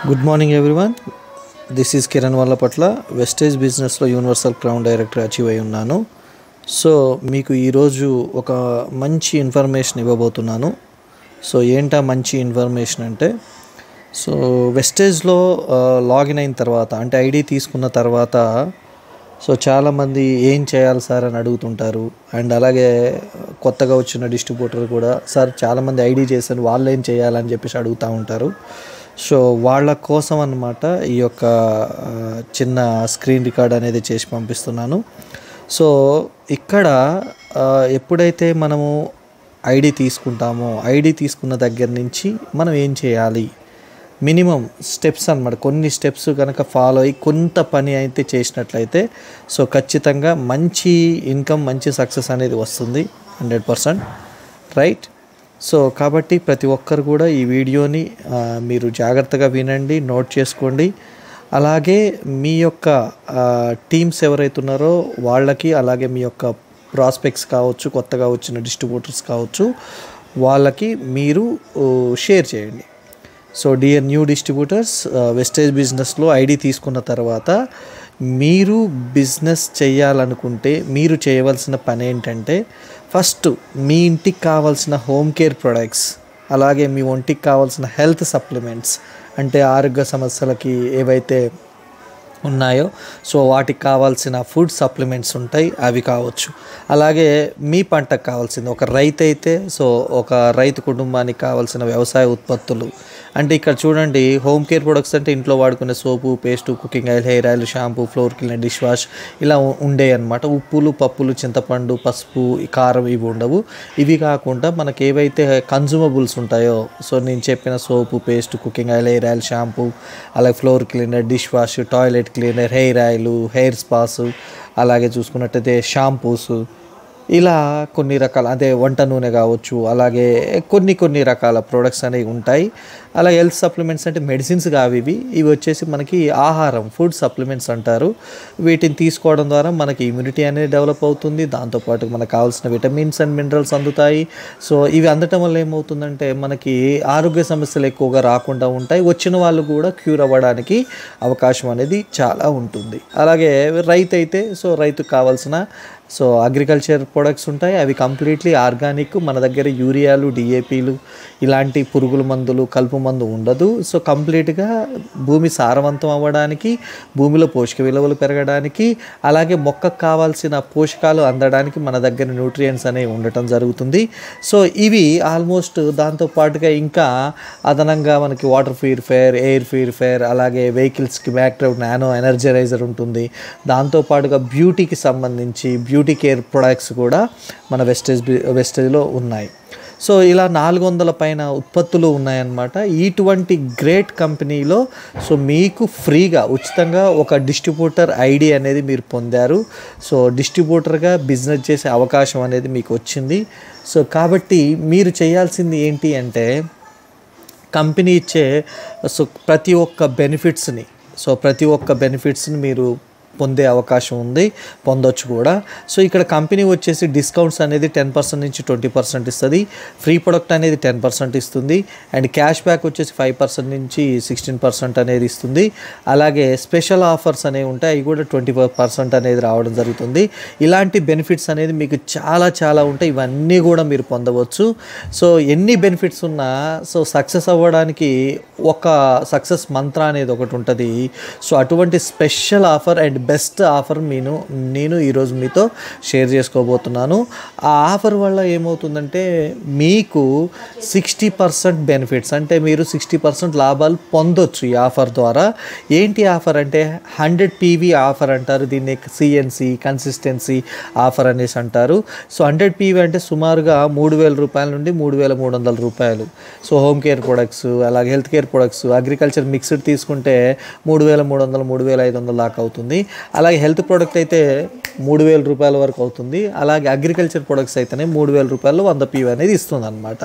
Good morning everyone. This is Kiran Vallapatla. Vestige బిజినెస్లో universal crown director achieve అయి ఉన్నాను. So మీకు ఈరోజు ఒక మంచి ఇన్ఫర్మేషన్ ఇవ్వబోతున్నాను. సో ఏంటా మంచి ఇన్ఫర్మేషన్ అంటే, సో వెస్టేజ్లో లాగిన్ అయిన తర్వాత అంటే ఐడి తీసుకున్న తర్వాత సో చాలామంది ఏం చేయాలి సార్ అని అడుగుతుంటారు. అండ్ అలాగే కొత్తగా వచ్చిన డిస్ట్రిబ్యూటర్ కూడా సార్ చాలామంది ఐడి చేశారు, వాళ్ళు ఏం చేయాలని చెప్పేసి అడుగుతూ ఉంటారు. సో వాళ్ళ కోసం అన్నమాట ఈ యొక్క చిన్న స్క్రీన్ రికార్డ్ అనేది చేసి పంపిస్తున్నాను. సో ఇక్కడ ఎప్పుడైతే మనము ఐడి తీసుకుంటామో, ఐడి తీసుకున్న దగ్గర నుంచి మనం ఏం చేయాలి, మినిమం స్టెప్స్ అన్నమాట. కొన్ని స్టెప్స్ కనుక ఫాలో అయ్యి కొంత పని అయితే చేసినట్లయితే సో ఖచ్చితంగా మంచి ఇన్కమ్, మంచి సక్సెస్ అనేది వస్తుంది 100%, రైట్. సో కాబట్టి ప్రతి ఒక్కరు కూడా ఈ వీడియోని మీరు జాగ్రత్తగా వినండి, నోట్ చేసుకోండి. అలాగే మీ యొక్క టీమ్స్ ఎవరైతే ఉన్నారో వాళ్ళకి, అలాగే మీ యొక్క ప్రాస్పెక్ట్స్ కావచ్చు, కొత్తగా వచ్చిన డిస్ట్రిబ్యూటర్స్ కావచ్చు, వాళ్ళకి మీరు షేర్ చేయండి. So dear new distributors, wastage బిజినెస్లో ఐడి తీసుకున్న తర్వాత మీరు బిజినెస్ చేయాలనుకుంటే మీరు చేయవలసిన పని ఏంటంటే, ఫస్ట్ మీ ఇంటికి కావాల్సిన హోమ్ కేర్ ప్రొడక్ట్స్, అలాగే మీ ఒంటికి కావాల్సిన హెల్త్ సప్లిమెంట్స్ అంటే ఆరోగ్య సమస్యలకి ఏవైతే ఉన్నాయో సో వాటికి కావాల్సిన ఫుడ్ సప్లిమెంట్స్ ఉంటాయి, అవి కావచ్చు. అలాగే మీ పంటకు కావాల్సింది, ఒక రైతు అయితే సో ఒక రైతు కుటుంబానికి కావాల్సిన వ్యవసాయ ఉత్పత్తులు అంటే ఇక్కడ చూడండి, హోమ్ కేర్ ప్రొడక్ట్స్ అంటే ఇంట్లో వాడుకునే soap, paste, cooking oil, hair oil, shampoo, floor cleaner, dish wash ఇలా ఉండే అన్నమాట. ఉప్పులు, పప్పులు, చింతపండు, పసుపు, కారం ఇవి ఉండవు. ఇవి కాకుండా మనకి ఏవైతే కన్జ్యూమబుల్స్ ఉంటాయో సో నేను చెప్పిన soap, paste, cooking oil, hair oil, shampoo, అలాగే floor cleaner, dish wash, toilet cleaner, hair oil, hair spas, అలాగే చూసుకున్నట్టయితే షాంపూస్, ఇలా కొన్ని రకాల అదే వంట నూనె కావచ్చు, అలాగే కొన్ని రకాల ప్రోడక్ట్స్ అనేవి ఉంటాయి. అలాగే హెల్త్ సప్లిమెంట్స్ అంటే మెడిసిన్స్ కావి, ఇవి వచ్చేసి మనకి ఆహారం, ఫుడ్ సప్లిమెంట్స్ అంటారు. వీటిని తీసుకోవడం ద్వారా మనకి ఇమ్యూనిటీ అనేది డెవలప్ అవుతుంది, దాంతోపాటు మనకు కావాల్సిన విటమిన్స్ అండ్ మినరల్స్ అందుతాయి. సో ఇవి అందటం వల్ల ఏమవుతుందంటే మనకి ఆరోగ్య సమస్యలు ఎక్కువగా రాకుండా ఉంటాయి, వచ్చిన వాళ్ళు కూడా క్యూర్ అవ్వడానికి అవకాశం అనేది చాలా ఉంటుంది. అలాగే రైతు అయితే సో రైతుకు కావాల్సిన సో అగ్రికల్చర్ ప్రొడక్ట్స్ ఉంటాయి, అవి కంప్లీట్లీ ఆర్గానిక్. మన దగ్గర యూరియాలు, డిఏపీలు ఇలాంటి పురుగుల మందులు, కలుపు మందు ఉండదు. సో కంప్లీట్గా భూమి సారవంతం అవ్వడానికి, భూమిలో పోషక విలువలు పెరగడానికి, అలాగే మొక్కకు కావాల్సిన పోషకాలు అందడానికి మన దగ్గర న్యూట్రియంట్స్ అనేవి ఉండటం జరుగుతుంది. సో ఇవి ఆల్మోస్ట్ దాంతోపాటుగా ఇంకా అదనంగా మనకి వాటర్ ప్యూరిఫైయర్, ఎయిర్ ప్యూరిఫైయర్, అలాగే వెహికల్స్కి బ్యాక్టరీ నానో ఎనర్జరైజర్ ఉంటుంది. దాంతోపాటుగా బ్యూటీకి సంబంధించి బ్యూటీ కేర్ ప్రొడక్ట్స్ కూడా మన వెస్టేజ్లో ఉన్నాయి. సో ఇలా 400 పైన ఉత్పత్తులు ఉన్నాయన్నమాట. ఇటువంటి గ్రేట్ కంపెనీలో సో మీకు ఫ్రీగా, ఉచితంగా ఒక డిస్ట్రిబ్యూటర్ ఐడి అనేది మీరు పొందారు. సో డిస్ట్రిబ్యూటర్గా బిజినెస్ చేసే అవకాశం అనేది మీకు వచ్చింది. సో కాబట్టి మీరు చేయాల్సింది ఏంటి అంటే, కంపెనీ ఇచ్చే సో ప్రతి ఒక్క బెనిఫిట్స్ని మీరు పొందే అవకాశం ఉంది, పొందొచ్చు కూడా. సో ఇక్కడ కంపెనీ వచ్చేసి డిస్కౌంట్స్ అనేది 10% నుంచి 20% ఇస్తుంది, ఫ్రీ ప్రొడక్ట్ అనేది 10% ఇస్తుంది, అండ్ క్యాష్ బ్యాక్ వచ్చేసి 5% నుంచి 16% అనేది ఇస్తుంది. అలాగే స్పెషల్ ఆఫర్స్ అనేవి ఉంటాయి, అవి కూడా 24% అనేది రావడం జరుగుతుంది. ఇలాంటి బెనిఫిట్స్ అనేది మీకు చాలా ఉంటాయి, ఇవన్నీ కూడా మీరు పొందవచ్చు. సో ఎన్ని బెనిఫిట్స్ ఉన్నా సో సక్సెస్ అవ్వడానికి ఒక సక్సెస్ మంత్ర అనేది ఒకటి ఉంటుంది. సో అటువంటి special offer and best offer నేను ఈరోజు మీతో షేర్ చేసుకోబోతున్నాను. ఆ ఆఫర్ వల్ల ఏమవుతుందంటే మీకు 60% బెనిఫిట్స్ అంటే మీరు 60% లాభాలు పొందొచ్చు ఈ ఆఫర్ ద్వారా. ఏంటి ఆఫర్ అంటే 100 PV ఆఫర్ అంటారు దీన్ని, CNC కన్సిస్టెన్సీ ఆఫర్ అనేసి అంటారు. సో 100 PV అంటే సుమారుగా 3,000 రూపాయల నుండి 3,300 రూపాయలు. సో హోమ్ కేర్ ప్రొడక్ట్స్, అలాగే health care products, agriculture mixed తీసుకుంటే 3,300 3,500 దాకా అవుతుంది. అలాగే హెల్త్ ప్రోడక్ట్ అయితే 3,000 రూపాయల వరకు అవుతుంది. అలాగే అగ్రికల్చర్ ప్రొడక్ట్స్ అయితేనే 3,000 రూపాయలు 100 పీవీ అనేది ఇస్తుంది అనమాట.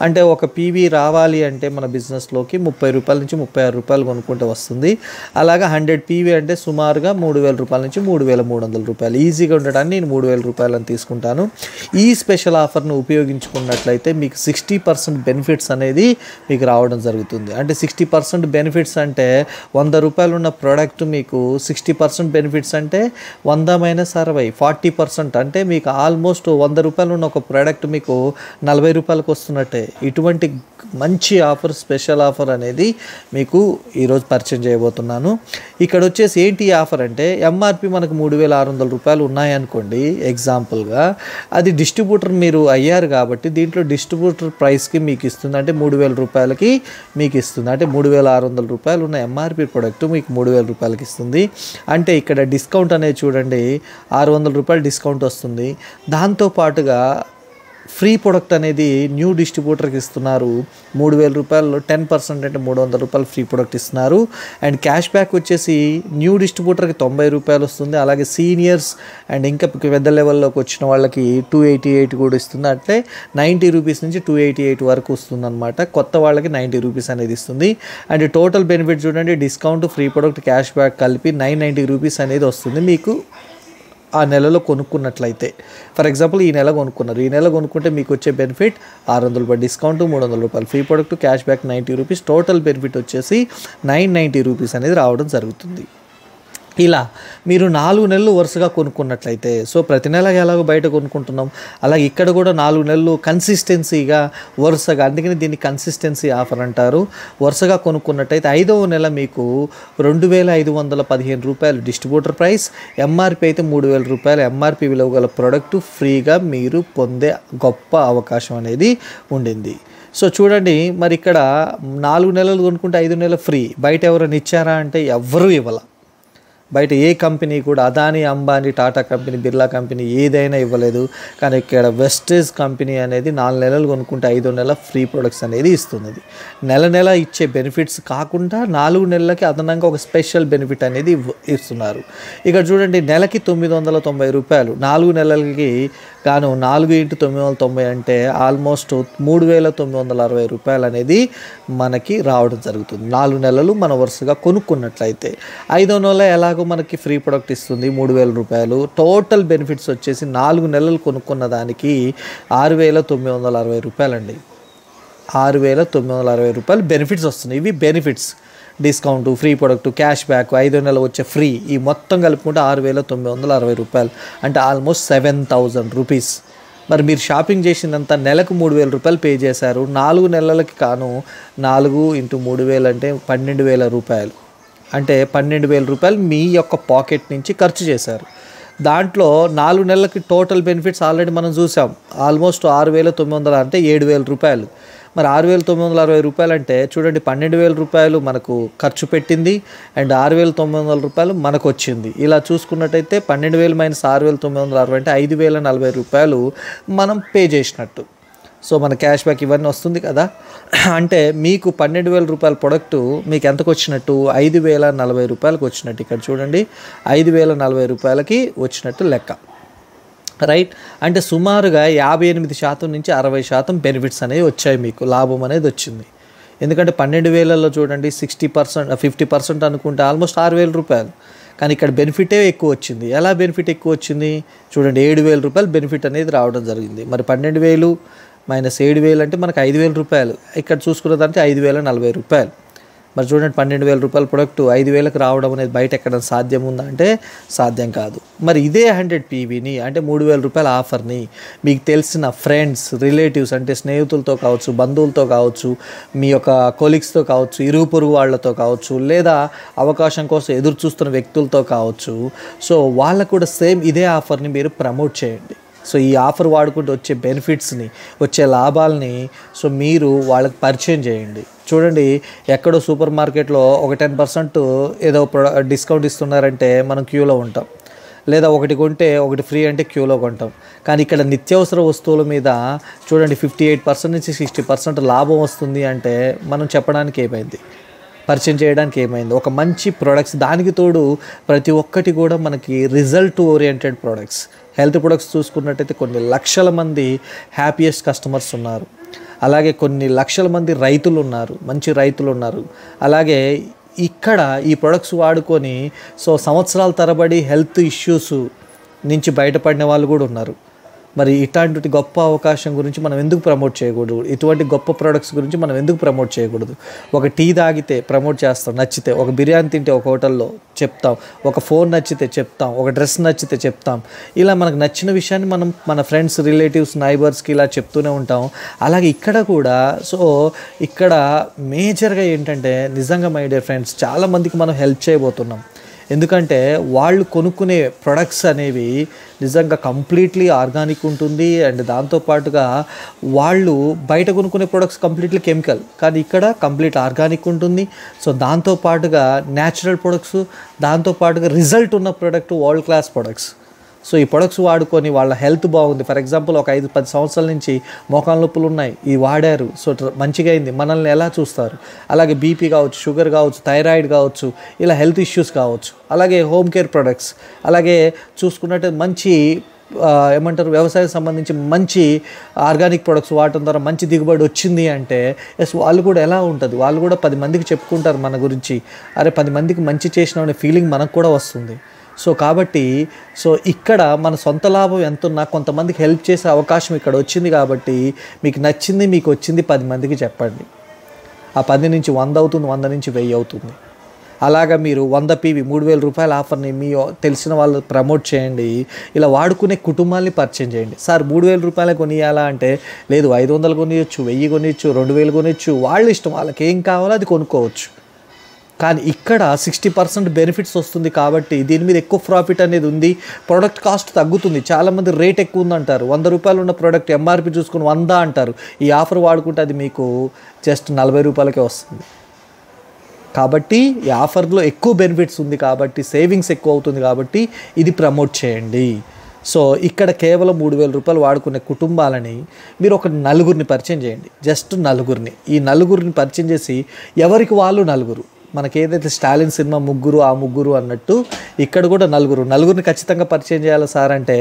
అంటే ఒక పీవీ రావాలి అంటే మన బిజినెస్లోకి 30 రూపాయల నుంచి 36 రూపాయలు కొనుక్కుంటే వస్తుంది. అలాగే 100 పీవీ అంటే సుమారుగా 3,000 రూపాయల నుంచి 3,300 రూపాయలు. ఈజీగా ఉండడానికి నేను 3,000 రూపాయలు అని తీసుకుంటాను. ఈ స్పెషల్ ఆఫర్ను ఉపయోగించుకున్నట్లయితే మీకు 60% బెనిఫిట్స్ అనేది మీకు రావడం జరుగుతుంది. అంటే 60% బెనిఫిట్స్ అంటే 100 రూపాయలు ఉన్న ప్రోడక్ట్ మీకు 60% బెనిఫిట్స్ అంటే 100 - 60 40%. అంటే మీకు ఆల్మోస్ట్ 100 రూపాయలు ఉన్న ఒక ప్రోడక్ట్ మీకు 40 రూపాయలకు వస్తున్నట్టే. ఇటువంటి మంచి ఆఫర్, స్పెషల్ ఆఫర్ అనేది మీకు ఈరోజు పరిచయం చేయబోతున్నాను. ఇక్కడ వచ్చేసి ఏంటి ఆఫర్ అంటే ఎంఆర్పి మనకు 3,600 రూపాయలు ఉన్నాయనుకోండి ఎగ్జాంపుల్గా, అది డిస్ట్రిబ్యూటర్ మీరు అయ్యారు కాబట్టి దీంట్లో డిస్ట్రిబ్యూటర్ ప్రైస్కి మీకు ఇస్తుంది. అంటే 3,000 రూపాయలకి మీకు ఇస్తుంది. అంటే 3,600 రూపాయలు ఉన్న ఎంఆర్పి ప్రోడక్ట్ మీకు 3,000 రూపాయలకి ఇస్తుంది. అంటే ఇక్కడ డిస్కౌంట్ అనేది చూడండి 600 రూపాయలు డిస్కౌంట్ వస్తుంది. దాంతోపాటుగా ఫ్రీ ప్రొడక్ట్ అనేది న్యూ డిస్ట్రిబ్యూటర్కి ఇస్తున్నారు. 3,000 రూపాయల్లో 10% అంటే 300 రూపాయలు ఫ్రీ ప్రొడక్ట్ ఇస్తున్నారు. అండ్ క్యాష్ బ్యాక్ వచ్చేసి న్యూ డిస్ట్రిబ్యూటర్కి 90 రూపాయలు వస్తుంది. అలాగే సీనియర్స్ అండ్ ఇంకా పెద్ద లెవెల్లోకి వచ్చిన వాళ్ళకి 288 కూడా ఇస్తుంది. అంటే 90 రూపీస్ నుంచి 288 వరకు వస్తుంది అనమాట. కొత్త వాళ్ళకి 90 రూపీస్ అనేది ఇస్తుంది. అండ్ టోటల్ బెనిఫిట్ చూడండి, discount, free product, cash back కలిపి 990 రూపీస్ అనేది వస్తుంది మీకు ఆ నెలలో కొనుక్కున్నట్లయితే. ఫర్ ఎగ్జాంపుల్ ఈ నెల కొనుక్కున్నారు, ఈ నెల కొనుక్కుంటే మీకు వచ్చే బెనిఫిట్ 600 రూపాయలు డిస్కౌంట్, 300 రూపాయలు free product, cash back 90 rupees, total benefit వచ్చేసి 990 రూపీస్ అనేది రావడం జరుగుతుంది. ఇలా మీరు 4 నెలలు వరుసగా కొనుక్కున్నట్లయితే, సో ప్రతి నెల ఎలాగో బయట కొనుక్కుంటున్నాం, అలాగే ఇక్కడ కూడా 4 నెలలు కన్సిస్టెన్సీగా వరుసగా, అందుకని దీన్ని కన్సిస్టెన్సీ ఆఫర్ అంటారు. వరుసగా కొనుక్కున్నట్టయితే 5వ నెల మీకు 2,515 రూపాయలు డిస్ట్రిబ్యూటర్ ప్రైస్, ఎంఆర్పి అయితే 3,000 రూపాయలు ఎంఆర్పి విలువ గల ప్రోడక్ట్ ఫ్రీగా మీరు పొందే గొప్ప అవకాశం అనేది ఉండింది. సో చూడండి, మరి ఇక్కడ 4 నెలలు కొనుక్కుంటే 5 నెలలు ఫ్రీ. బయట ఎవరైనా ఇచ్చారా అంటే ఎవ్వరూ ఇవ్వాల. బయట ఏ కంపెనీ కూడా, అదానీ, అంబానీ, టాటా కంపెనీ, బిర్లా కంపెనీ ఏదైనా ఇవ్వలేదు. కానీ ఇక్కడ వెస్టేజ్ కంపెనీ అనేది 4 నెలలు కొనుక్కుంటే 5వ నెల ఫ్రీ ప్రొడక్ట్స్ అనేది ఇస్తున్నది. నెల ఇచ్చే బెనిఫిట్స్ కాకుండా 4 నెలలకి అదనంగా ఒక స్పెషల్ బెనిఫిట్ అనేది ఇస్తున్నారు. ఇక్కడ చూడండి, నెలకి 990 రూపాయలు, 4 నెలలకి గాను 4 × 990 అంటే ఆల్మోస్ట్ 3,960 రూపాయలు అనేది మనకి రావడం జరుగుతుంది 4 నెలలు మన వరుసగా కొనుక్కున్నట్లయితే. 5వ నెల ఎలాగో మనకి ఫ్రీ ప్రొడక్ట్ ఇస్తుంది 3,000 రూపాయలు. టోటల్ బెనిఫిట్స్ వచ్చేసి 4 నెలలు కొనుక్కున్న దానికి 6,960 రూపాయలండి. 6,960 రూపాయలు బెనిఫిట్స్ వస్తున్నాయి. ఇవి benefits, discount, free product, cash back, 5వ నెల వచ్చే ఫ్రీ, ఈ మొత్తం కలుపుకుంటే 6,960 రూపాయలు, అంటే ఆల్మోస్ట్ 7,000 రూపీస్. మరి మీరు షాపింగ్ చేసిందంతా నెలకు 3,000 రూపాయలు పే చేశారు. 4 నెలలకి కాను 4 × 3,000 అంటే 12,000 రూపాయలు. అంటే 12,000 రూపాయలు మీ యొక్క పాకెట్ నుంచి ఖర్చు చేశారు. దాంట్లో 4 నెలలకి టోటల్ బెనిఫిట్స్ ఆల్రెడీ మనం చూసాం. ఆల్మోస్ట్ 6,900 అంటే 7,000 రూపాయలు. మరి 6,960 రూపాయలు అంటే చూడండి, 12,000 రూపాయలు మనకు ఖర్చు పెట్టింది అండ్ 6,900 రూపాయలు మనకు వచ్చింది. ఇలా చూసుకున్నట్టయితే 12,000 - 6,960 అంటే 5,040 రూపాయలు మనం పే చేసినట్టు. సో మన క్యాష్ బ్యాక్ ఇవన్నీ వస్తుంది కదా. అంటే మీకు 12,000 రూపాయల ప్రొడక్టు మీకు ఎంతకు వచ్చినట్టు? 5,040 రూపాయలకు వచ్చినట్టు. ఇక్కడ చూడండి, 5,040 రూపాయలకి వచ్చినట్టు లెక్క, రైట్. అంటే సుమారుగా 58% నుంచి 60% బెనిఫిట్స్ అనేవి వచ్చాయి, మీకు లాభం అనేది వచ్చింది. ఎందుకంటే 12,000లో చూడండి 60%, 50% అనుకుంటే ఆల్మోస్ట్ 6,000 రూపాయలు. కానీ ఇక్కడ బెనిఫిటే ఎక్కువ వచ్చింది. ఎలా బెనిఫిట్ ఎక్కువ వచ్చింది చూడండి, 7,000 రూపాయలు బెనిఫిట్ అనేది రావడం జరిగింది. మరి 12,000 - 7,000 అంటే మనకు 5,000 రూపాయలు. ఇక్కడ చూసుకున్నదంటే 5,040 రూపాయలు. మరి చూడండి, 12,000 రూపాయల ప్రొడక్ట్ 5,000కి రావడం అనేది బయట ఎక్కడ సాధ్యం ఉందా అంటే సాధ్యం కాదు. మరి ఇదే 100 పీవీని అంటే 3,000 రూపాయల ఆఫర్ని మీకు తెలిసిన ఫ్రెండ్స్, రిలేటివ్స్ అంటే స్నేహితులతో కావచ్చు, బంధువులతో కావచ్చు, మీ యొక్క కొలీగ్స్తో కావచ్చు, ఇరుగు పొరుగు వాళ్ళతో కావచ్చు, లేదా అవకాశం కోసం ఎదురు చూస్తున్న వ్యక్తులతో కావచ్చు, సో వాళ్ళకు కూడా సేమ్ ఇదే ఆఫర్ని మీరు ప్రమోట్ చేయండి. సో ఈ ఆఫర్ వాడుకుంటూ వచ్చే బెనిఫిట్స్ని, వచ్చే లాభాలని సో మీరు వాళ్ళకి పరిచయం చేయండి. చూడండి, ఎక్కడో సూపర్ మార్కెట్లో ఒక 10% ఏదో డిస్కౌంట్ ఇస్తున్నారంటే మనం క్యూలో ఉంటాం, లేదా ఒకటి కొంటే ఒకటి ఫ్రీ అంటే క్యూలో కొంటాం. కానీ ఇక్కడ నిత్యావసర వస్తువుల మీద చూడండి 58% నుంచి 60% లాభం వస్తుంది అంటే మనం చెప్పడానికి ఏమైంది? పరిచయం చేయడానికి ఏమైంది, ఒక మంచి ప్రొడక్ట్స్, దానికి తోడు ప్రతి ఒక్కటి కూడా మనకి result oriented products. Health products చూసుకున్నట్టయితే కొన్ని లక్షల మంది హ్యాపీయెస్ట్ కస్టమర్స్ ఉన్నారు. అలాగే కొన్ని లక్షల మంది రైతులు ఉన్నారు, మంచి రైతులు ఉన్నారు. అలాగే ఇక్కడ ఈ ప్రొడక్ట్స్ వాడుకొని సంవత్సరాల తరబడి హెల్త్ ఇష్యూస్ నుంచి బయటపడిన వాళ్ళు కూడా ఉన్నారు. మరి ఇట్లాంటి గొప్ప అవకాశం గురించి మనం ఎందుకు ప్రమోట్ చేయకూడదు? ఇటువంటి గొప్ప ప్రొడక్ట్స్ గురించి మనం ఎందుకు ప్రమోట్ చేయకూడదు? ఒక టీ తాగితే ప్రమోట్ చేస్తాం, నచ్చితే. ఒక బిర్యానీ తింటే ఒక హోటల్లో చెప్తాం, ఒక ఫోన్ నచ్చితే చెప్తాం, ఒక డ్రెస్ నచ్చితే చెప్తాం. ఇలా మనకు నచ్చిన విషయాన్ని మనం మన ఫ్రెండ్స్, రిలేటివ్స్, నైబర్స్కి ఇలా చెప్తూనే ఉంటాం. అలాగే ఇక్కడ కూడా ఇక్కడ మేజర్గా ఏంటంటే, నిజంగా మై డియర్ ఫ్రెండ్స్, చాలామందికి మనం హెల్ప్ చేయబోతున్నాం. ఎందుకంటే వాళ్ళు కొనుక్కునే ప్రొడక్ట్స్ అనేవి నిజంగా కంప్లీట్లీ ఆర్గానిక్ ఉంటుంది. అండ్ దాంతోపాటుగా వాళ్ళు బయట కొనుక్కునే ప్రొడక్ట్స్ కంప్లీట్లీ కెమికల్, కానీ ఇక్కడ కంప్లీట్ ఆర్గానిక్ ఉంటుంది. దాంతోపాటుగా న్యాచురల్ ప్రొడక్ట్స్, దాంతోపాటుగా రిజల్ట్ ఉన్న ప్రొడక్ట్, వరల్డ్ క్లాస్ ప్రొడక్ట్స్. ఈ ప్రొడక్ట్స్ వాడుకొని వాళ్ళ హెల్త్ బాగుంది. ఫర్ ఎగ్జాంపుల్ ఒక 5-10 సంవత్సరాల నుంచి మోకాళ్ళ నొప్పులు ఉన్నాయి, ఇవి వాడారు, మంచిగా అయింది. మనల్ని ఎలా చూస్తారు? అలాగే బీపీ కావచ్చు, షుగర్ కావచ్చు, థైరాయిడ్ కావచ్చు, ఇలా హెల్త్ ఇష్యూస్ కావచ్చు. అలాగే హోమ్ కేర్ ప్రొడక్ట్స్, అలాగే చూసుకున్నట్టు మంచి వ్యవసాయం సంబంధించి మంచి ఆర్గానిక్ ప్రొడక్ట్స్ వాడటం ద్వారా మంచి దిగుబడి వచ్చింది అంటే వాళ్ళు కూడా ఎలా ఉంటుంది? వాళ్ళు కూడా 10 మందికి చెప్పుకుంటారు మన గురించి. అరే 10 మందికి మంచి చేసిన అనే ఫీలింగ్ మనకు కూడా వస్తుంది. కాబట్టి ఇక్కడ మన సొంత లాభం ఎంత ఉన్నా కొంతమందికి హెల్ప్ చేసే అవకాశం ఇక్కడ వచ్చింది. కాబట్టి మీకు నచ్చింది, మీకు వచ్చింది 10 మందికి చెప్పండి. ఆ 10 నుంచి 100 అవుతుంది, 100 నుంచి 1000 అవుతుంది. అలాగా మీరు 100 PV 3,000 రూపాయల ఆఫర్ని మీ తెలిసిన వాళ్ళు ప్రమోట్ చేయండి. ఇలా వాడుకునే కుటుంబాన్ని పరిచయం చేయండి. సార్ 3,000 రూపాయలే కొనియాలా అంటే, లేదు 500 కొనియొచ్చు, 1000 కొనియొచ్చు, 2000 కొనియొచ్చు, వాళ్ళ ఇష్టం, వాళ్ళకి ఏం కావాలో అది కొనుక్కోవచ్చు. కానీ ఇక్కడ 60% బెనిఫిట్స్ వస్తుంది. కాబట్టి దీని మీద ఎక్కువ ప్రాఫిట్ అనేది ఉంది. ప్రోడక్ట్ కాస్ట్ తగ్గుతుంది. చాలామంది రేట్ ఎక్కువ ఉందంటారు. 100 రూపాయలు ఉన్న ప్రోడక్ట్ ఎంఆర్పి చూసుకుని 100 అంటారు. ఈ ఆఫర్ వాడుకుంటే అది మీకు జస్ట్ 40 రూపాయలకే వస్తుంది. కాబట్టి ఈ ఆఫర్లో ఎక్కువ బెనిఫిట్స్ ఉంది, కాబట్టి సేవింగ్స్ ఎక్కువ అవుతుంది. కాబట్టి ఇది ప్రమోట్ చేయండి. ఇక్కడ కేవలం 3,000 రూపాయలు వాడుకునే కుటుంబాలని మీరు ఒక 4గురిని పరిచయం చేయండి. జస్ట్ 4గురిని. ఈ 4గురిని పరిచయం చేసి ఎవరికి వాళ్ళు 4. మనకి ఏదైతే స్టాలిన్ సినిమా 3 ఆ 3 అన్నట్టు ఇక్కడ కూడా 4గురిని ఖచ్చితంగా పరిచయం చేయాలి సార్ అంటే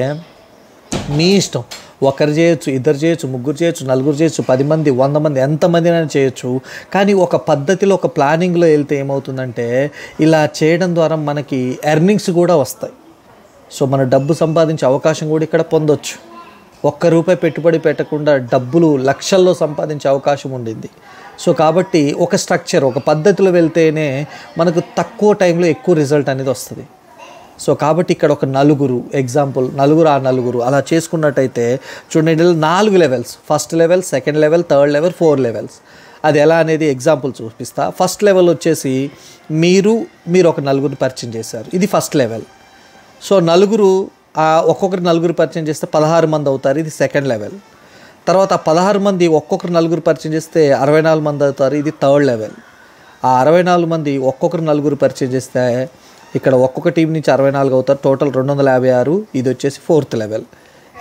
మీ ఇష్టం. ఒకరు చేయొచ్చు, ఇద్దరు చేయొచ్చు, 3 చేయొచ్చు, 4 చేయొచ్చు, 10 మంది, 100 మంది, ఎంతమందినైనా చేయొచ్చు. కానీ ఒక పద్ధతిలో, ఒక ప్లానింగ్లో వెళ్తే ఏమవుతుందంటే, ఇలా చేయడం ద్వారా మనకి ఎర్నింగ్స్ కూడా వస్తాయి. మన డబ్బు సంపాదించే అవకాశం కూడా ఇక్కడ పొందొచ్చు. ₹1 పెట్టుబడి పెట్టకుండా డబ్బులు లక్షల్లో సంపాదించే అవకాశం ఉండింది. కాబట్టి ఒక స్ట్రక్చర్, ఒక పద్ధతిలో వెళ్తేనే మనకు తక్కువ టైంలో ఎక్కువ రిజల్ట్ అనేది వస్తుంది. కాబట్టి ఇక్కడ ఒక 4 ఎగ్జాంపుల్, 4 అలా చేసుకున్నట్టయితే చూడండి, 4 levels. First level, second level, third level, 4 levels. అది ఎలా అనేది ఎగ్జాంపుల్ చూపిస్తా. ఫస్ట్ లెవెల్ వచ్చేసి మీరు ఒక 4 పరిచయం చేశారు, ఇది ఫస్ట్ లెవెల్. 4 ఒక్కొక్కరు 4 పరిచయం చేస్తే 16 మంది అవుతారు, ఇది సెకండ్ లెవెల్. తర్వాత 16 మంది ఒక్కొక్కరు 4 పరిచయం చేస్తే 64 మంది అవుతారు, ఇది థర్డ్ లెవెల్. ఆ 64 మంది ఒక్కొక్కరు 4 పరిచయం చేస్తే ఇక్కడ ఒక్కొక్క టీం నుంచి 64 అవుతారు, టోటల్ 256. ఇది వచ్చేసి 4th లెవెల్.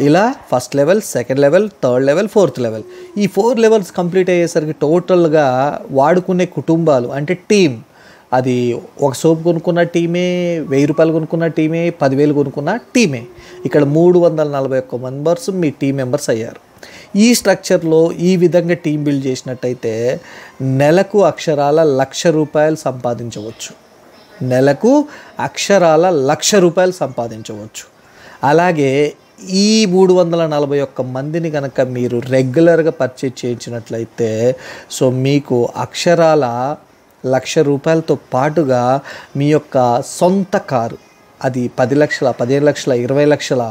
ఇలా first level, second level, third level, 4th level. ఈ 4 లెవెల్స్ కంప్లీట్ అయ్యేసరికి టోటల్గా వాడుకునే కుటుంబాలు అంటే టీం, అది ఒక సోప్ కొనుక్కున్న టీమే, 1000 రూపాయలు కొనుక్కున్న టీమే, 10,000 కొనుక్కున్న టీమే. ఇక్కడ 341 మెంబర్స్ మీ టీం మెంబర్స్ అయ్యారు. ఈ స్ట్రక్చర్లో ఈ విధంగా టీం బిల్డ్ చేసినట్టయితే నెలకు అక్షరాల ₹1,00,000 సంపాదించవచ్చు. నెలకు అక్షరాల ₹1,00,000 సంపాదించవచ్చు. అలాగే ఈ 341 మందిని కనుక మీరు రెగ్యులర్గా పర్చేజ్ చేయించినట్లయితే మీకు అక్షరాల ₹1,00,000తో పాటుగా మీ యొక్క సొంత కారు, అది 10 లక్షల, 15 లక్షల, 20 లక్షల,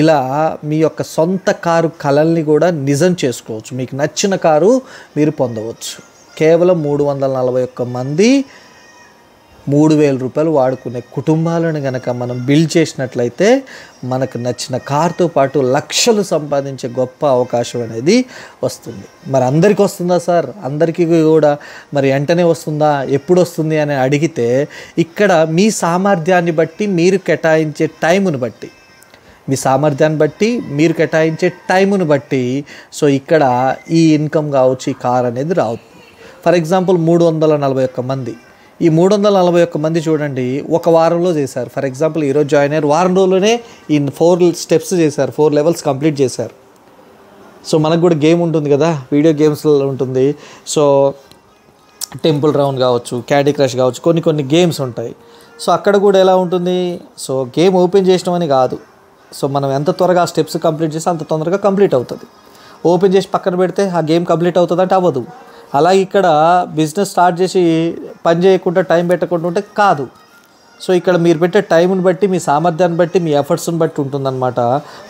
ఇలా మీ యొక్క సొంత కారు కలల్ని కూడా నిజం చేసుకోవచ్చు. మీకు నచ్చిన కారు మీరు పొందవచ్చు. కేవలం 341 మంది 3,000 రూపాయలు వాడుకునే కుటుంబాలను కనుక మనం బిల్డ్ చేసినట్లయితే మనకు నచ్చిన కార్తో పాటు లక్షలు సంపాదించే గొప్ప అవకాశం అనేది వస్తుంది. మరి అందరికీ వస్తుందా సార్? అందరికీ కూడా మరి వెంటనే వస్తుందా, ఎప్పుడు వస్తుంది అని అడిగితే ఇక్కడ మీ సామర్థ్యాన్ని బట్టి, మీరు కేటాయించే టైమును బట్టి, మీ సామర్థ్యాన్ని బట్టి మీరు కేటాయించే టైమును బట్టి ఇక్కడ ఈ ఇన్కమ్ కావచ్చు, ఈ కార్ అనేది రావు. ఫర్ ఎగ్జాంపుల్ 341 మంది ఈ 341 మంది చూడండి ఒక వారంలో చేశారు. ఫర్ ఎగ్జాంపుల్ ఈరోజు జాయిన్ అయ్యారు, వారం రోజుల్లోనే ఈ 4 స్టెప్స్ చేశారు, 4 లెవెల్స్ కంప్లీట్ చేశారు. సో మనకు కూడా గేమ్ ఉంటుంది కదా, వీడియో గేమ్స్లో ఉంటుంది. సో టెంపుల్ రౌండ్ కావచ్చు, క్యాండీ క్రష్ కావచ్చు, కొన్ని గేమ్స్ ఉంటాయి. సో అక్కడ కూడా ఎలా ఉంటుంది, సో గేమ్ ఓపెన్ చేసినాం అని కాదు, సో మనం ఎంత త్వరగా ఆ స్టెప్స్ కంప్లీట్ చేస్తే అంత తొందరగా కంప్లీట్ అవుతుంది. ఓపెన్ చేసి పక్కన పెడితే ఆ గేమ్ కంప్లీట్ అవుతుంది అంటే అవ్వదు. అలాగే ఇక్కడ బిజినెస్ స్టార్ట్ చేసి పని చేయకుండా టైం పెట్టకుండా ఉంటే కాదు. సో ఇక్కడ మీరు పెట్టే టైంని బట్టి, మీ సామర్థ్యాన్ని బట్టి, మీ ఎఫర్ట్స్ని బట్టి ఉంటుందన్నమాట.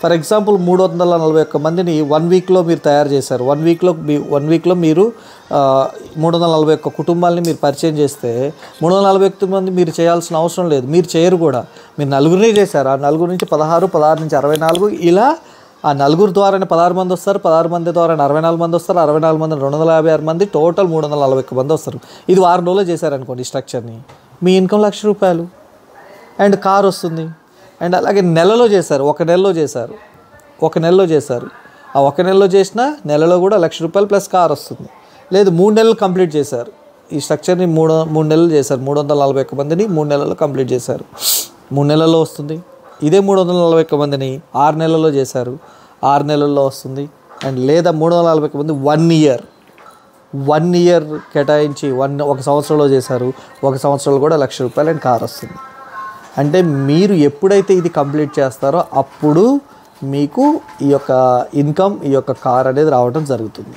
ఫర్ ఎగ్జాంపుల్ 341 మందిని 1 వీక్లో మీరు తయారు చేశారు. 1 వీక్లో మీరు 341 కుటుంబాలని మీరు పరిచయం చేస్తే 341 మంది మీరు చేయాల్సిన అవసరం లేదు, మీరు చేయరు కూడా. మీరు నలుగురిని చేశారు, ఆ నలుగురు నుంచి 16 నుంచి 64, ఇలా ఆ నలుగురు ద్వారానే 16 మంది వస్తారు, 16 మంది ద్వారా 64 మంది వస్తారు, 64 మంది 256 మంది, టోటల్ 341 మంది వస్తారు. ఇది వారం రోజులు చేశారనుకోండి ఈ స్ట్రక్చర్ని, మీ ఇన్కమ్ ₹1,00,000 అండ్ కార్ వస్తుంది. అండ్ అలాగే నెలలో చేశారు, ఒక నెలలో చేశారు, ఆ ఒక నెలలో చేసిన నెలలో కూడా ₹1,00,000 ప్లస్ కార్ వస్తుంది. లేదు 3 నెలలు కంప్లీట్ చేశారు, ఈ స్ట్రక్చర్ని 3 నెలలు చేశారు, 341 మందిని 3 నెలల్లో కంప్లీట్ చేశారు, 3 నెలల్లో వస్తుంది. ఇదే 341 మందిని 6 నెలల్లో చేశారు, 6 నెలల్లో వస్తుంది. అండ్ లేదా 341 మంది 1 ఇయర్ కేటాయించి ఒక సంవత్సరంలో చేశారు, ఒక సంవత్సరంలో కూడా ₹1,00,000 అండ్ కార్ వస్తుంది. అంటే మీరు ఎప్పుడైతే ఇది కంప్లీట్ చేస్తారో అప్పుడు మీకు ఈ యొక్క ఇన్కమ్, ఈ యొక్క కార్ అనేది రావడం జరుగుతుంది.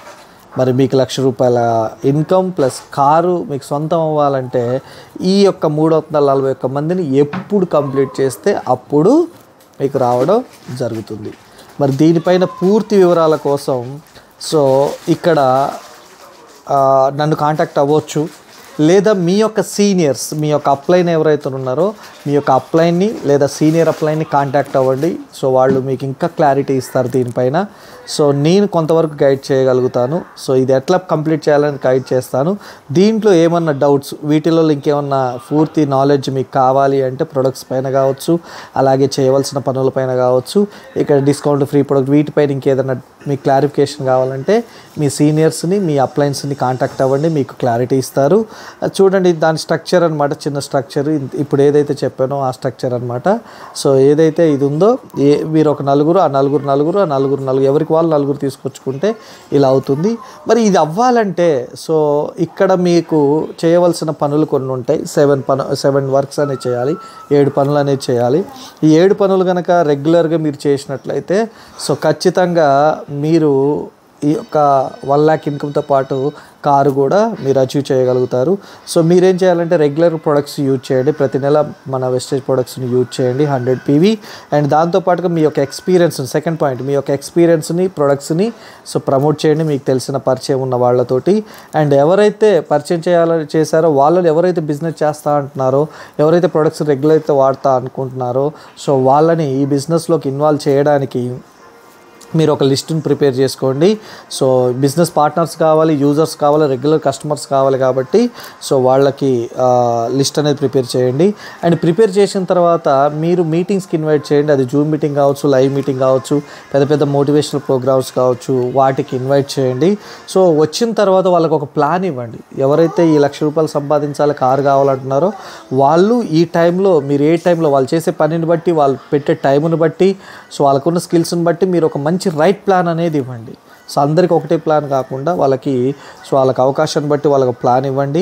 మరి మీకు ₹1,00,000 ఇన్కమ్ ప్లస్ కారు మీకు సొంతం అవ్వాలంటే ఈ యొక్క 341 మందిని ఎప్పుడు కంప్లీట్ చేస్తే అప్పుడు మీకు రావడం జరుగుతుంది. మరి దీనిపైన పూర్తి వివరాల కోసం సో ఇక్కడ నన్ను కాంటాక్ట్ అవ్వచ్చు, లేదా మీ యొక్క సీనియర్స్, మీ యొక్క అప్లైన్ ఎవరైతే ఉన్నారో మీ యొక్క అప్లైన్ని లేదా సీనియర్ అప్లైన్ని కాంటాక్ట్ అవ్వండి. సో వాళ్ళు మీకు ఇంకా క్లారిటీ ఇస్తారు దీనిపైన. సో నేను కొంతవరకు గైడ్ చేయగలుగుతాను. సో ఇది ఎట్లా కంప్లీట్ చేయాలని గైడ్ చేస్తాను. దీంట్లో ఏమన్నా డౌట్స్, వీటిలో ఇంకేమన్నా పూర్తి నాలెడ్జ్ మీకు కావాలి అంటే ప్రొడక్ట్స్ పైన కావచ్చు, అలాగే చేయవలసిన పనులపైన కావచ్చు, ఇక్కడ డిస్కౌంట్, ఫ్రీ ప్రొడక్ట్, వీటిపైన ఇంకేదన్నా మీకు క్లారిఫికేషన్ కావాలంటే మీ సీనియర్స్ని, మీ అప్లయన్స్ని కాంటాక్ట్ అవ్వండి, మీకు క్లారిటీ ఇస్తారు. చూడండి దాని స్ట్రక్చర్ అనమాట, చిన్న స్ట్రక్చర్, ఇప్పుడు ఏదైతే చెప్పానో ఆ స్ట్రక్చర్ అనమాట. సో ఏదైతే ఇది ఉందో, మీరు ఒక నలుగురు, ఆ నలుగురు ఎవరికి వాళ్ళు నలుగురు తీసుకొచ్చుకుంటే ఇలా అవుతుంది. మరి ఇది అవ్వాలంటే సో ఇక్కడ మీకు చేయవలసిన పనులు కొన్ని ఉంటాయి. 7 వర్క్స్ అనేది చేయాలి, 7 పనులు అనేది చేయాలి. ఈ 7 పనులు కనుక రెగ్యులర్గా మీరు చేసినట్లయితే సో ఖచ్చితంగా మీరు ఈ యొక్క 1 lakh ఇన్కమ్తో పాటు కారు కూడా మీరు అచీవ్ చేయగలుగుతారు. సో మీరేం చేయాలంటే రెగ్యులర్ ప్రొడక్ట్స్ యూజ్ చేయండి, ప్రతి నెల మన వెస్టేజ్ ప్రొడక్ట్స్ని యూజ్ చేయండి 100 PV. అండ్ దాంతోపాటుగా మీ యొక్క ఎక్స్పీరియన్స్, సెకండ్ పాయింట్, మీ యొక్క ఎక్స్పీరియన్స్ని, ప్రొడక్ట్స్ని సో ప్రమోట్ చేయండి మీకు తెలిసిన పరిచయం ఉన్న వాళ్ళతోటి. అండ్ ఎవరైతే పరిచయం చేశారో వాళ్ళని, ఎవరైతే బిజినెస్ చేస్తా అంటున్నారో, ఎవరైతే ప్రొడక్ట్స్ రెగ్యులర్ అయితే వాడతా అనుకుంటున్నారో సో వాళ్ళని ఈ బిజినెస్లోకి ఇన్వాల్వ్ చేయడానికి మీరు ఒక లిస్ట్ని ప్రిపేర్ చేసుకోండి. సో బిజినెస్ పార్ట్నర్స్ కావాలి, యూజర్స్ కావాలి, రెగ్యులర్ కస్టమర్స్ కావాలి కాబట్టి సో వాళ్ళకి లిస్ట్ అనేది ప్రిపేర్ చేయండి. అండ్ ప్రిపేర్ చేసిన తర్వాత మీరు మీటింగ్స్కి ఇన్వైట్ చేయండి. అది జూమ్ మీటింగ్ కావచ్చు, లైవ్ మీటింగ్ కావచ్చు, పెద్ద మోటివేషనల్ ప్రోగ్రామ్స్ కావచ్చు, వాటికి ఇన్వైట్ చేయండి. సో వచ్చిన తర్వాత వాళ్ళకి ఒక ప్లాన్ ఇవ్వండి. ఎవరైతే ఈ ₹1,00,000 సంపాదించాలి, కారు కావాలంటున్నారో వాళ్ళు ఈ టైంలో, మీరు ఏ టైంలో వాళ్ళు చేసే పనిని బట్టి, వాళ్ళు పెట్టే టైంని బట్టి, సో వాళ్ళకున్న స్కిల్స్ని బట్టి మీరు ఒక మంచి రైట్ ప్లాన్ అనేది ఇవ్వండి. సో అందరికీ ఒకటే ప్లాన్ కాకుండా వాళ్ళకి అవకాశాన్ని బట్టి వాళ్ళకి ప్లాన్ ఇవ్వండి.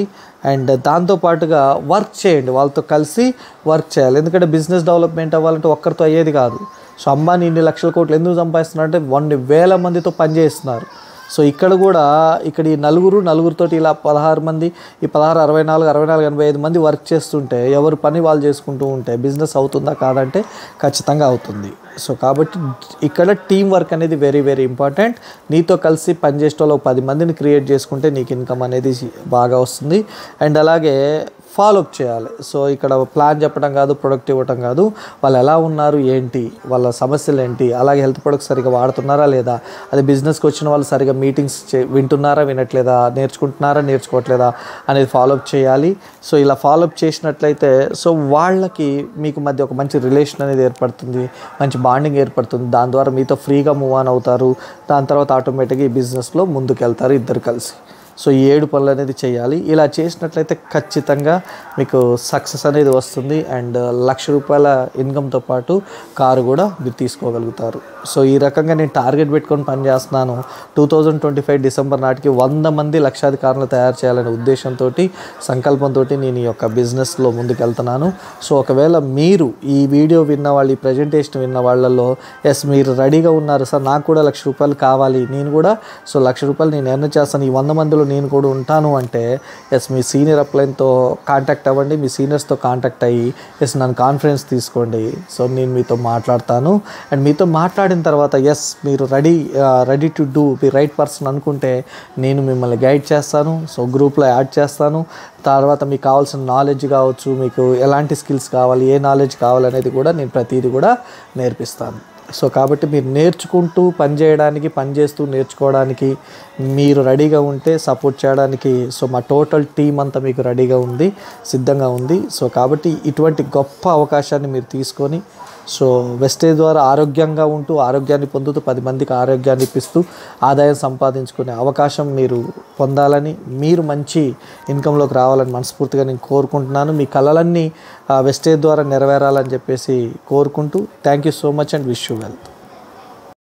అండ్ దాంతోపాటుగా వర్క్ చేయండి, వాళ్ళతో కలిసి వర్క్ చేయాలి. ఎందుకంటే బిజినెస్ డెవలప్మెంట్ అవ్వాలంటే ఒక్కరితో అయ్యేది కాదు. సో అంబానీ ఇన్ని లక్షల కోట్లు ఎందుకు సంపాదిస్తున్నారు అంటే 1,000 మందితో పనిచేస్తున్నారు. సో ఇక్కడ కూడా ఈ నలుగురితోటి ఇలా 16 మంది, ఈ 16, 64, 85 మంది వర్క్ చేస్తుంటే ఎవరు పని వాళ్ళు చేసుకుంటూ ఉంటే బిజినెస్ అవుతుందా కాదంటే ఖచ్చితంగా అవుతుంది. సో కాబట్టి ఇక్కడ టీం వర్క్ అనేది వెరీ వెరీ ఇంపార్టెంట్. నీతో కలిసి పనిచేసే వాళ్ళు 10 మందిని క్రియేట్ చేసుకుంటే నీకు ఇన్కమ్ అనేది బాగా వస్తుంది. అండ్ అలాగే ఫాలోఅప్ చేయాలి. సో ఇక్కడ ప్లాన్ చెప్పడం కాదు, ప్రొడక్ట్ ఇవ్వటం కాదు, వాళ్ళు ఎలా ఉన్నారు, ఏంటి వాళ్ళ సమస్యలు ఏంటి, అలాగే హెల్త్ ప్రొడక్ట్స్ సరిగా వాడుతున్నారా లేదా, అది బిజినెస్కి వచ్చిన వాళ్ళు సరిగా మీటింగ్స్ వింటున్నారా వినట్లేదా, నేర్చుకుంటున్నారా నేర్చుకోవట్లేదా అనేది ఫాలోఅప్ చేయాలి. సో ఇలా ఫాలోఅప్ చేసినట్లయితే సో వాళ్ళకి మీకు మధ్య ఒక మంచి రిలేషన్ అనేది ఏర్పడుతుంది, మంచి బాండింగ్ ఏర్పడుతుంది. దాని ద్వారా మీతో ఫ్రీగా మూవ్ ఆన్ అవుతారు. దాని తర్వాత ఆటోమేటిక్గా ఈ బిజినెస్లో ముందుకు వెళ్తారు ఇద్దరు కలిసి. సో ఈ 7 పనులు అనేది చేయాలి. ఇలా చేసినట్లయితే ఖచ్చితంగా మీకు సక్సెస్ అనేది వస్తుంది. అండ్ ₹1,00,000 ఇన్కమ్తో పాటు కారు కూడా మీరు తీసుకోగలుగుతారు. సో ఈ రకంగా నేను టార్గెట్ పెట్టుకొని పనిచేస్తున్నాను. 2025 డిసెంబర్ నాటికి 100 మంది లక్షాధికారులు తయారు చేయాలనే ఉద్దేశంతో, సంకల్పంతో నేను ఈ యొక్క బిజినెస్లో ముందుకెళ్తున్నాను. సో ఒకవేళ మీరు ఈ వీడియో విన్న వాళ్ళు, ఈ ప్రజెంటేషన్ విన్న వాళ్ళల్లో ఎస్ మీరు రెడీగా ఉన్నారు సార్, నాకు కూడా ₹1,00,000 కావాలి, నేను కూడా సో ₹1,00,000 నేను ఎర్న్ చేస్తాను, ఈ 100 మందిలో నేను కూడా ఉంటాను అంటే ఎస్ మీ సీనియర్ అప్లైన్తో కాంటాక్ట్ అవ్వండి. మీ సీనియర్స్తో కాంటాక్ట్ అయ్యి ఎస్ నన్ను కాన్ఫరెన్స్ తీసుకోండి. సో నేను మీతో మాట్లాడతాను. అండ్ మీతో మాట్లాడిన తర్వాత ఎస్ మీరు ready to do, me right person అనుకుంటే నేను మిమ్మల్ని గైడ్ చేస్తాను. సో గ్రూప్లో యాడ్ చేస్తాను. తర్వాత మీకు కావాల్సిన నాలెడ్జ్ కావచ్చు, మీకు ఎలాంటి స్కిల్స్ కావాలి, ఏ నాలెడ్జ్ కావాలనేది కూడా నేను ప్రతిదీ కూడా నేర్పిస్తాను. సో కాబట్టి మీరు నేర్చుకుంటూ పనిచేస్తూ నేర్చుకోవడానికి మీరు రెడీగా ఉంటే సపోర్ట్ చేయడానికి సో మా టోటల్ టీం అంతా మీకు రెడీగా ఉంది, సిద్ధంగా ఉంది. సో కాబట్టి ఇటువంటి గొప్ప అవకాశాన్ని మీరు తీసుకొని సో వెస్టేజ్ ద్వారా ఆరోగ్యంగా ఉంటూ, ఆరోగ్యాన్ని పొందుతూ, 10 మందికి ఆరోగ్యాన్ని ఇప్పిస్తూ ఆదాయం సంపాదించుకునే అవకాశం మీరు పొందాలని, మీరు మంచి ఇన్కంలోకి రావాలని మనస్ఫూర్తిగా నేను కోరుకుంటున్నాను. మీ కలలన్నీ వెస్టేజ్ ద్వారా నెరవేరాలని చెప్పేసి కోరుకుంటూ thank you so much and wish you wealth.